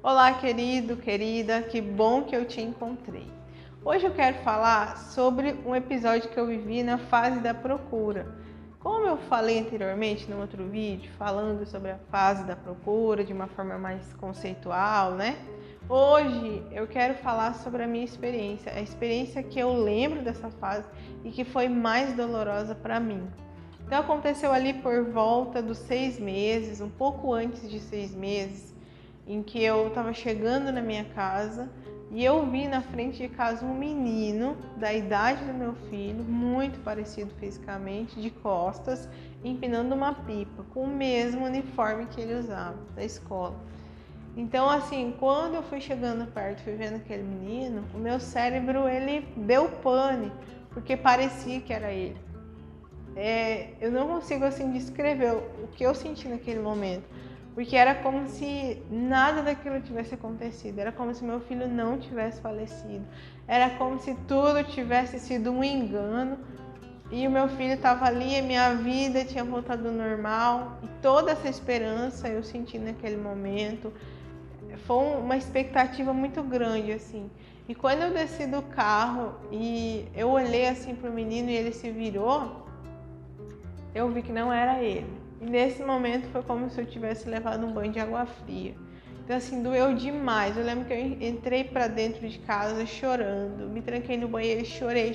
Olá, querido, querida, que bom que eu te encontrei. Hoje eu quero falar sobre um episódio que eu vivi na fase da procura. Como eu falei anteriormente no outro vídeo, falando sobre a fase da procura de uma forma mais conceitual, né? Hoje eu quero falar sobre a minha experiência, a experiência que eu lembro dessa fase e que foi mais dolorosa para mim. Então aconteceu ali por volta dos 6 meses, um pouco antes de 6 meses, em que eu estava chegando na minha casa e eu vi na frente de casa um menino da idade do meu filho, muito parecido fisicamente, de costas, empinando uma pipa, com o mesmo uniforme que ele usava da escola. Então, assim, quando eu fui chegando perto, fui vendo aquele menino, o meu cérebro, ele deu pane, porque parecia que era ele. Eu não consigo, assim, descrever o que eu senti naquele momento, porque era como se nada daquilo tivesse acontecido, era como se meu filho não tivesse falecido, era como se tudo tivesse sido um engano e o meu filho estava ali, a minha vida tinha voltado ao normal e toda essa esperança eu senti naquele momento. Foi uma expectativa muito grande, assim. E quando eu desci do carro e eu olhei assim para o menino e ele se virou, eu vi que não era ele. E nesse momento foi como se eu tivesse levado um banho de água fria. Então, assim, doeu demais. Eu lembro que eu entrei para dentro de casa chorando, me tranquei no banheiro e chorei.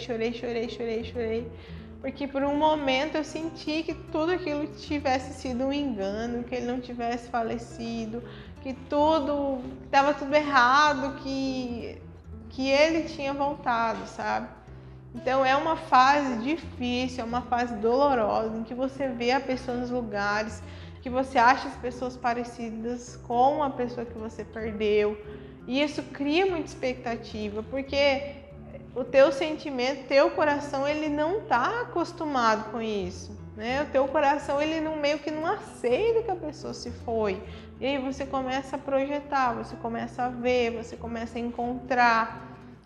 Porque por um momento eu senti que tudo aquilo tivesse sido um engano, que ele não tivesse falecido, que tudo estava tudo errado, que ele tinha voltado, sabe? Então é uma fase difícil, é uma fase dolorosa, em que você vê a pessoa nos lugares, que você acha as pessoas parecidas com a pessoa que você perdeu. E isso cria muita expectativa, porque o teu sentimento, teu coração, ele não está acostumado com isso, né? O teu coração, ele não, meio que não aceita que a pessoa se foi. E aí você começa a projetar, você começa a ver, você começa a encontrar.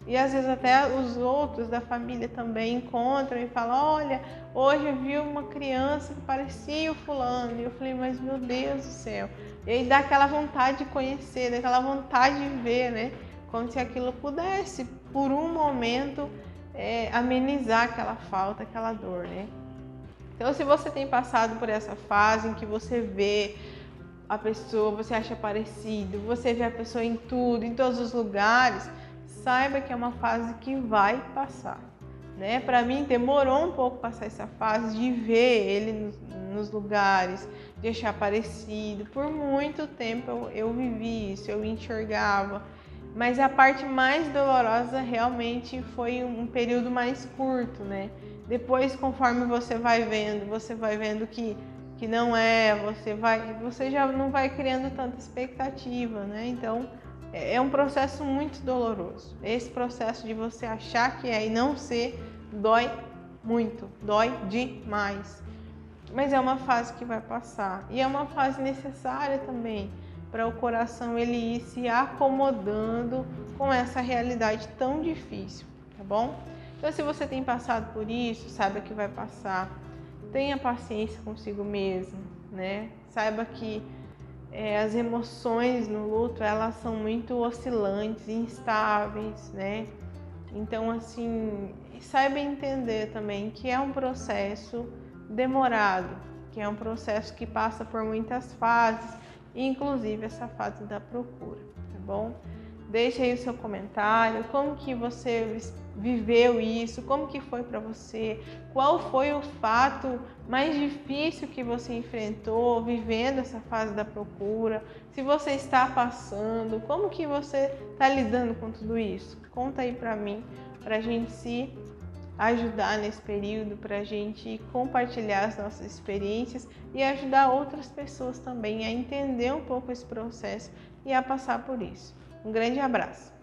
E às vezes até os outros da família também encontram e falam: olha, hoje eu vi uma criança que parecia o fulano. E eu falei: mas meu Deus do céu. E aí dá aquela vontade de conhecer, daquela vontade de ver, né? Como se aquilo pudesse, por um momento, amenizar aquela falta, aquela dor, né? Então, se você tem passado por essa fase em que você vê a pessoa, você acha parecido, você vê a pessoa em tudo, em todos os lugares, saiba que é uma fase que vai passar, né? Para mim demorou um pouco passar essa fase de ver ele nos lugares, de achar parecido. Por muito tempo eu vivi isso, eu enxergava, mas a parte mais dolorosa realmente foi um período mais curto, né? Depois, conforme você vai vendo que não é, você já não vai criando tanta expectativa, né? Então, é um processo muito doloroso. Esse processo de você achar que é e não ser, dói muito, dói demais. Mas é uma fase que vai passar e é uma fase necessária também para o coração ele ir se acomodando com essa realidade tão difícil, tá bom? Então, se você tem passado por isso, saiba que vai passar. Tenha paciência consigo mesmo, né? Saiba que as emoções no luto, elas são muito oscilantes, instáveis, né? Então, assim, saiba entender também que é um processo demorado, que é um processo que passa por muitas fases, inclusive essa fase da procura, tá bom? Deixa aí o seu comentário, como que você viveu isso, como que foi para você, qual foi o fato mais difícil que você enfrentou vivendo essa fase da procura, se você está passando, como que você está lidando com tudo isso? Conta aí para mim, para a gente se ajudar nesse período, para a gente compartilhar as nossas experiências e ajudar outras pessoas também a entender um pouco esse processo e a passar por isso. Um grande abraço!